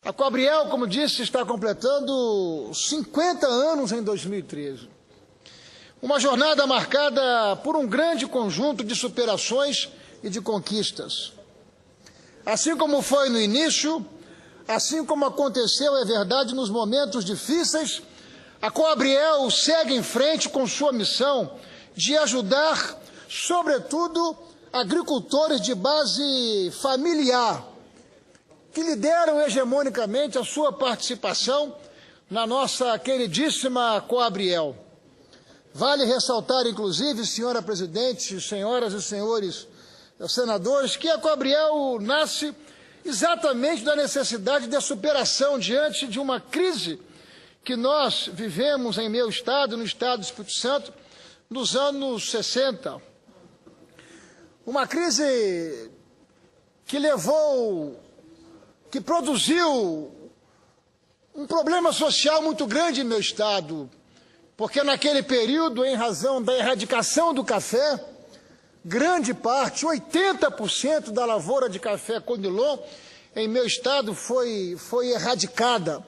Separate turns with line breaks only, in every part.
A Coabriel, como disse, está completando 50 anos em 2013. Uma jornada marcada por um grande conjunto de superações e de conquistas. Assim como foi no início, assim como aconteceu, é verdade, nos momentos difíceis, a Coabriel segue em frente com sua missão de ajudar, sobretudo, agricultores de base familiar, que lideram hegemonicamente a sua participação na nossa queridíssima Coabriel. Vale ressaltar, inclusive, senhora presidente, senhoras e senhores senadores, que a Coabriel nasce exatamente da necessidade de superação diante de uma crise que nós vivemos em meu estado, no estado do Espírito Santo, nos anos 60. Uma crise que produziu um problema social muito grande em meu estado, porque naquele período, em razão da erradicação do café, grande parte, 80% da lavoura de café Conilon em meu estado foi erradicada.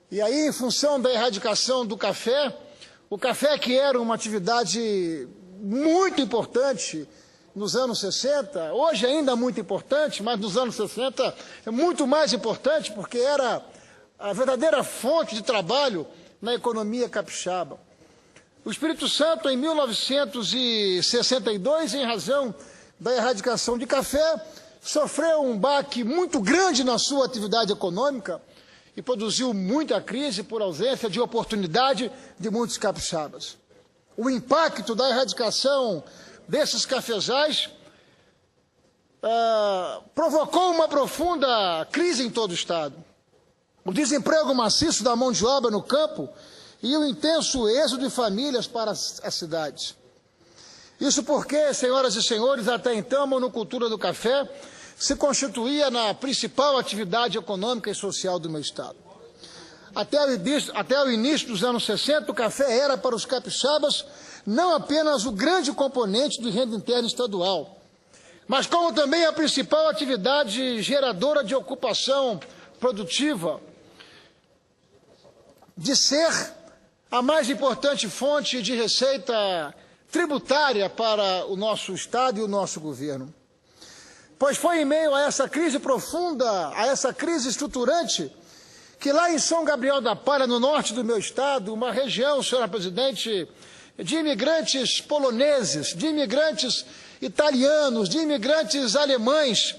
E aí, em função da erradicação do café, o café, que era uma atividade muito importante nos anos 60, hoje ainda muito importante, mas nos anos 60 é muito mais importante, porque era a verdadeira fonte de trabalho na economia capixaba. O Espírito Santo, em 1962, em razão da erradicação de café, sofreu um baque muito grande na sua atividade econômica e produziu muita crise por ausência de oportunidade de muitos capixabas. O impacto da erradicação desses cafezais provocou uma profunda crise em todo o estado. O desemprego maciço da mão de obra no campo e o intenso êxodo de famílias para as cidades. Isso porque, senhoras e senhores, até então a monocultura do café se constituía na principal atividade econômica e social do meu estado. Até o início dos anos 60, o café era para os capixabas não apenas o grande componente de renda interna estadual, mas como também a principal atividade geradora de ocupação produtiva, de ser a mais importante fonte de receita tributária para o nosso estado e o nosso governo. Pois foi em meio a essa crise profunda, a essa crise estruturante, que lá em São Gabriel da Palha, no norte do meu estado, uma região, senhora presidente, de imigrantes poloneses, de imigrantes italianos, de imigrantes alemães,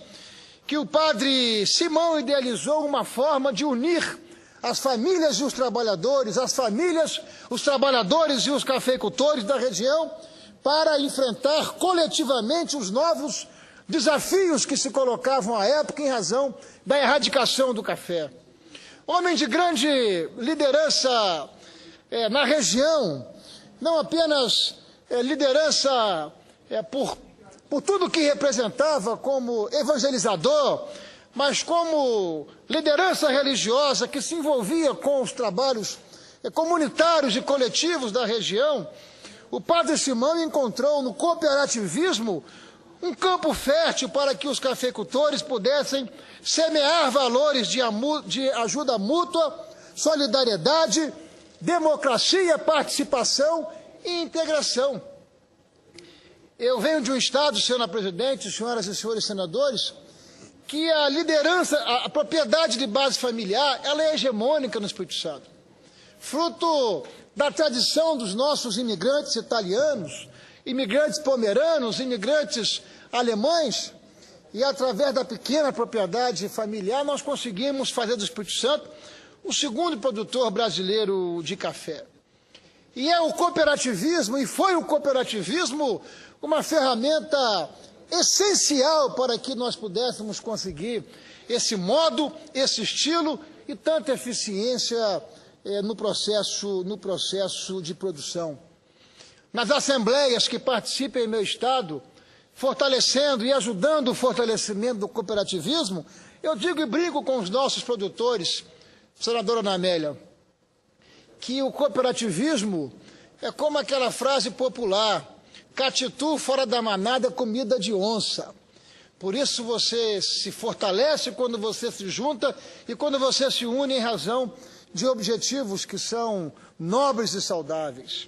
que o padre Simão idealizou uma forma de unir as famílias e os trabalhadores, as famílias, os trabalhadores e os cafeicultores da região, para enfrentar coletivamente os novos desafios que se colocavam à época em razão da erradicação do café. Homem de grande liderança na região, não apenas liderança por tudo que representava como evangelizador, mas como liderança religiosa que se envolvia com os trabalhos comunitários e coletivos da região, o padre Simão encontrou no cooperativismo um campo fértil para que os cafeicultores pudessem semear valores de ajuda mútua, solidariedade, democracia, participação e integração. Eu venho de um estado, senhora presidente, senhoras e senhores senadores, que a liderança, a propriedade de base familiar, ela é hegemônica no Espírito Santo. Fruto da tradição dos nossos imigrantes italianos, imigrantes pomeranos, imigrantes alemães, e através da pequena propriedade familiar, nós conseguimos fazer do Espírito Santo o segundo produtor brasileiro de café. E é o cooperativismo, e foi o cooperativismo, uma ferramenta essencial para que nós pudéssemos conseguir esse modo, esse estilo e tanta eficiência no processo de produção. Nas assembleias que participam em meu estado, fortalecendo e ajudando o fortalecimento do cooperativismo, eu digo e brinco com os nossos produtores, senadora Ana Amélia, que o cooperativismo é como aquela frase popular: catitu fora da manada é comida de onça. Por isso você se fortalece quando você se junta e quando você se une em razão de objetivos que são nobres e saudáveis.